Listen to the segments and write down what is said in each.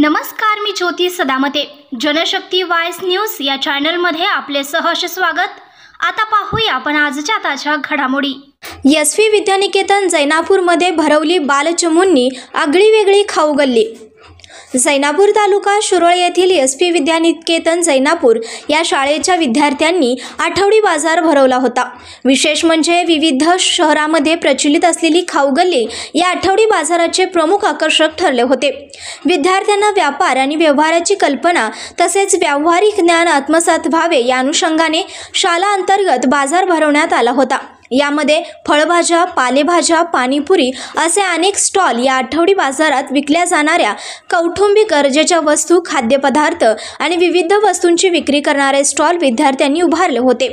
नमस्कार, मी ज्योती Sadamate. Janshakti voice news या चॅनलमध्ये आपले सहर्ष स्वागत. आता पाहूया आपण आजच्या ताज्या घडामोडी. एसवी विद्यानिकेतन जैनापूरमध्ये भरवली बालचमूंनी आगळीवेगळी खाऊगल्ली. जैनापूर तालुका शिरोळ येथील एसवी विद्यानिकेतन जैनापूर या शाळेच्या विद्यार्थ्यांनी आठवडी बाजार भरवला होता. विशेष म्हणजे विविध शहरामध्ये प्रचलित असलेली खाऊगल्ली या आठवडी बाजाराचे प्रमुख आकर्षक ठरले होते. विद्यार्थ्यांना व्यापार आणि व्यवहाराची कल्पना तसेच व्यावहारिक ज्ञान आत्मसात व्हावे या अनुषंगाने शाळा अंतर्गत बाजार भरवण्यात आला होता. यामध्ये फळभाज्या, पालेभाज्या, पाणीपुरी असे अनेक स्टॉल या आठवडी बाजारात विकल्या जाणाऱ्या कौटुंबिक गरजेच्या वस्तू, खाद्यपदार्थ आणि विविध वस्तूंची विक्री करणारे स्टॉल विद्यार्थ्यांनी उभारले होते.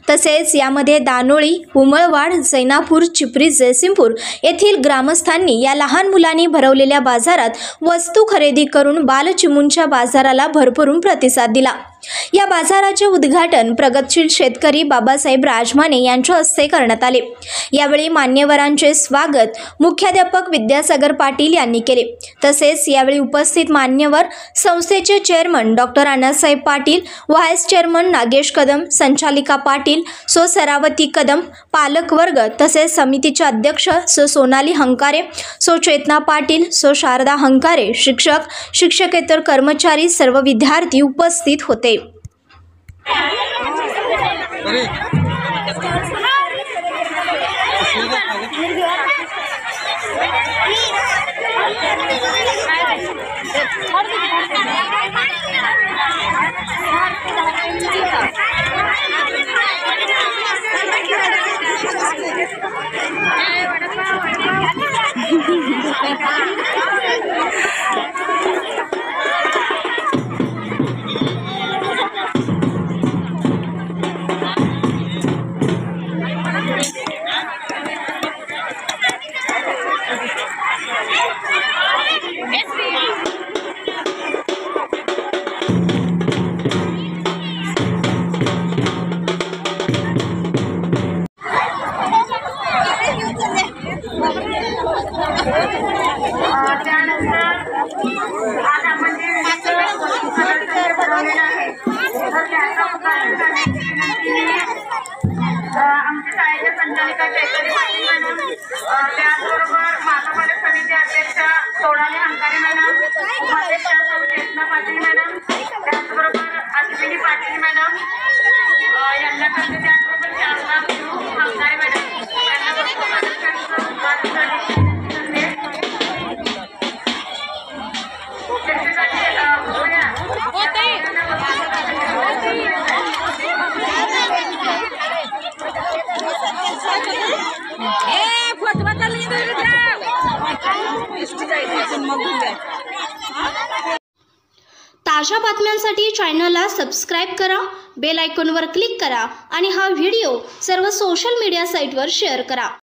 तसेच यामध्ये दानोळी, उमळवाड, जैनापूर, चिपरी, जयसिंगपूर येथील ग्रामस्थांनी या लहान मुलांनी भरवलेल्या बाजारात वस्तू खरेदी करून बालचिमूंच्या बाजाराला भरभरून प्रतिसाद दिला. या बाजाराचे उद्घाटन प्रगतशील शेतकरी बाबासाहेब राजमाने यांच्या हस्ते करण्यात आले. यावेळी मान्यवरांचे स्वागत मुख्याध्यापक विद्यासागर पाटील यांनी केले. तसेच यावेळी उपस्थित मान्यवर संस्थेचे chairman doctor Annasaheb Patil, vice chairman Nagesh Kadam, संचालिका पाटील, सो सरावती कदम, पालक वर्ग तसेच समितीचे अध्यक्ष सो सोनाली हंकारे, सो चेतना पाटील, सो शारदा हंकारे, शिक्षक, शिक्षकेतर कर्मचारी, सर्व विद्यार्थी उपस्थित होते. आमच्या शाळेच्या संचालिका शेतकरी पाटील मॅडम, त्याचबरोबर मातापालक समिती अध्यक्ष सोनाली हंकारे मॅडम, उपाध्यक्ष चेतना पाटील मॅडम, त्याचबरोबर अश्विनी पाटील मॅडम यांच्याकडे, त्याचबरोबर शारदा हंकारे मॅडम ताज्या बातम्यांसाठी चॅनलला सबस्क्राईब करा, बेल आयकॉनवर क्लिक करा आणि हा व्हिडिओ सर्व सोशल मीडिया साईटवर शेअर करा.